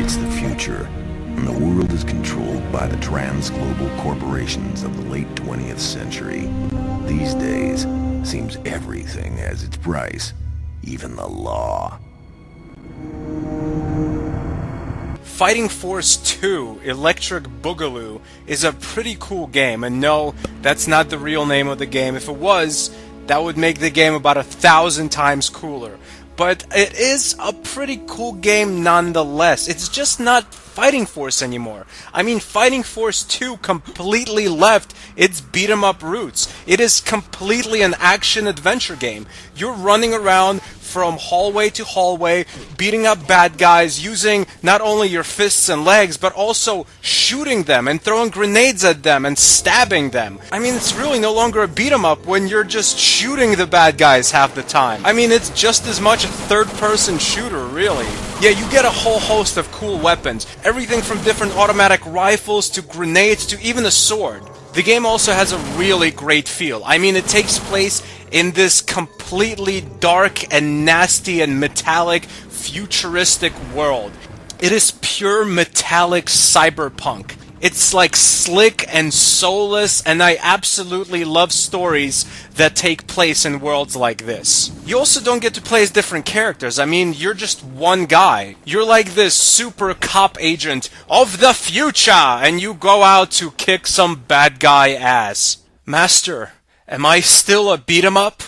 It's the future, and the world is controlled by the trans-global corporations of the late 20th century. These days, seems everything has its price, even the law. Fighting Force 2 Electric Boogaloo is a pretty cool game, and no, that's not the real name of the game. If it was, that would make the game about 1,000 times cooler. But it is a pretty cool game nonetheless. It's just not Fighting Force anymore. I mean, Fighting Force 2 completely left its beat-em-up roots. It is completely an action-adventure game. You're running around from hallway to hallway, beating up bad guys, using not only your fists and legs, but also shooting them and throwing grenades at them and stabbing them. I mean, it's really no longer a beat-em-up when you're just shooting the bad guys half the time. I mean, it's just as much a third-person shooter, really. Yeah, you get a whole host of cool weapons. Everything from different automatic rifles to grenades to even a sword. The game also has a really great feel. I mean, it takes place in this completely dark and nasty and metallic futuristic world. It is pure metallic cyberpunk. It's like slick and soulless, and I absolutely love stories that take place in worlds like this. You also don't get to play as different characters. I mean, you're just one guy. You're like this super cop agent of the future, and you go out to kick some bad guy ass. Master, am I still a beat-em-up?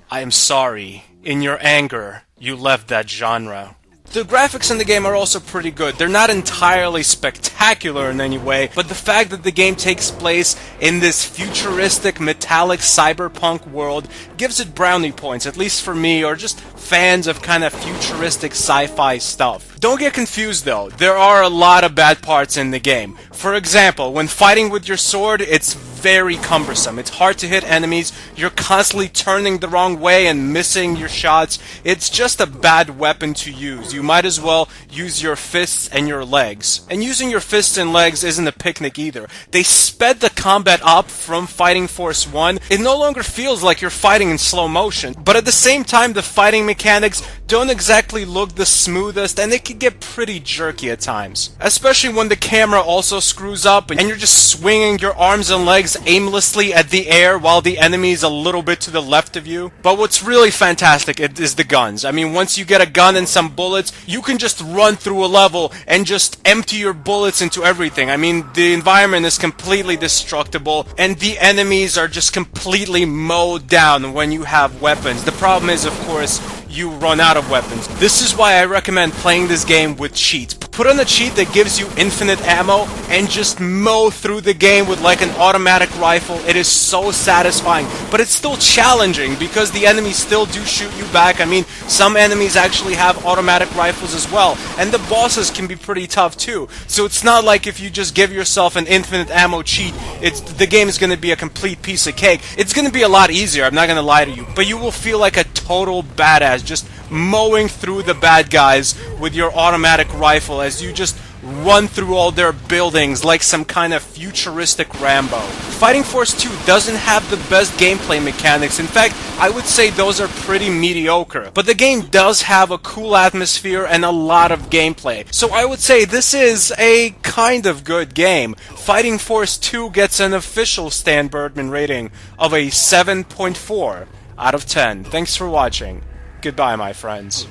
I am sorry. In your anger, you left that genre. The graphics in the game are also pretty good. They're not entirely spectacular in any way, but the fact that the game takes place in this futuristic, metallic, cyberpunk world gives it brownie points, at least for me, or just fans of kind of futuristic sci-fi stuff. Don't get confused though, there are a lot of bad parts in the game. For example, when fighting with your sword, it's very cumbersome. It's hard to hit enemies, you're constantly turning the wrong way and missing your shots. It's just a bad weapon to use. You might as well use your fists and your legs. And using your fists and legs isn't a picnic either. They sped the combat up from Fighting Force 1. It no longer feels like you're fighting in slow motion, but at the same time the fighting mechanics don't exactly look the smoothest, and it can get pretty jerky at times. Especially when the camera also screws up and you're just swinging your arms and legs aimlessly at the air while the enemy is a little bit to the left of you. But what's really fantastic is the guns. I mean, once you get a gun and some bullets, you can just run through a level and just empty your bullets into everything. I mean, the environment is completely destructible and the enemies are just completely mowed down when you have weapons. The problem is, of course, you run out of weapons. This is why I recommend playing this game with cheats. Put on a cheat that gives you infinite ammo and just mow through the game with like an automatic rifle. It is so satisfying, but it's still challenging because the enemies still do shoot you back. I mean, some enemies actually have automatic rifles as well, and the bosses can be pretty tough too. So it's not like if you just give yourself an infinite ammo cheat, the game is going to be a complete piece of cake. It's going to be a lot easier, I'm not going to lie to you, but you will feel like a total badass just mowing through the bad guys with your automatic rifle as you just run through all their buildings like some kind of futuristic Rambo. Fighting Force 2 doesn't have the best gameplay mechanics. In fact, I would say those are pretty mediocre. But the game does have a cool atmosphere and a lot of gameplay. So I would say this is a kind of good game. Fighting Force 2 gets an official stanburdman rating of a 7.4 out of 10. Thanks for watching. Goodbye, my friends.